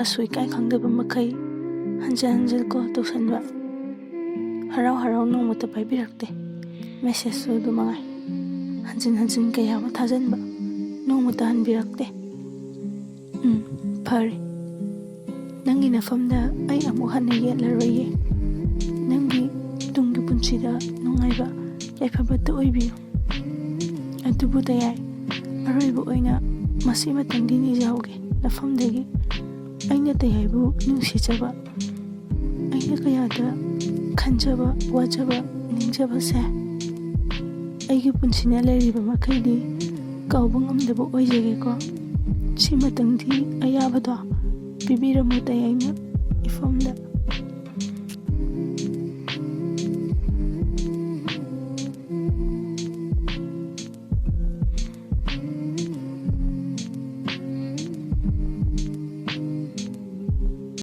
ꯑꯁꯣꯏ ꯀꯥꯏ ꯈꯪꯗꯕ ꯃꯈꯩ ꯍꯟꯖꯤꯟ ꯍꯟꯖꯤꯟ ꯀꯣꯜ ꯇꯧꯁꯟꯕ, ꯍꯔꯥꯎ ꯍꯔꯥꯎ ꯅꯣꯡꯃꯇ ꯄꯥꯏꯕꯤꯔꯛꯇꯦ, ꯃꯦꯁꯦꯖꯁꯨ ꯑꯗꯨ ꯃꯉꯥꯏ, ꯍꯟꯖꯤꯟ ꯍꯟꯖꯤꯟ ꯀꯌꯥꯕꯨ ꯊꯥꯖꯟꯕ, ꯅꯣꯡꯃꯇ ꯍꯟꯕꯤꯔꯛꯇꯦ꯫ ꯐꯔꯦ, ꯅꯪꯒꯤ ꯅꯐꯝꯗ ꯑꯩ ꯑꯃꯨꯛ ꯍꯟꯅ ꯌꯦꯠꯂꯔꯣꯏꯌꯦ꯫ ꯅꯪꯒꯤ ꯇꯨꯡꯒꯤ ꯄꯨꯟꯁꯤꯗ ꯅꯨꯡꯉꯥꯏꯕ ꯌꯥꯏꯐꯕꯇ ꯑꯣꯏꯕꯤꯌꯨ꯫ ꯑꯗꯨꯕꯨ ꯇꯌꯥꯏ, ꯑꯔꯣꯏꯕ ꯑꯣꯏꯅ ꯃꯁꯤꯃꯇꯪꯗꯤ ꯅꯤꯖꯍꯧꯒꯦ ꯅꯐꯝꯗꯒꯤ, ꯑꯩꯅ ꯇꯌꯥꯏꯕꯨ ꯅꯨꯡꯁꯤꯖꯕ, ꯑꯩꯅ ꯀꯌꯥꯗ ꯈꯟꯖꯕ ꯋꯥꯖꯕ ꯅꯤꯡꯖꯕꯁꯦ ꯑꯩꯒꯤ ꯄꯨꯟꯁꯤꯅ ꯂꯩꯔꯤꯕ ꯃꯈꯩꯗꯤ ꯀꯥꯎꯕ ꯉꯝꯗꯕ ꯑꯣꯏꯖꯒꯦꯀꯣ꯫ ꯁꯤꯃꯇꯪꯗꯤ ꯑꯌꯥꯕꯗꯣ ꯄꯤꯕꯤꯔꯝꯃꯨ ꯇꯌꯥꯏꯅ ꯏꯐꯝꯗ꯫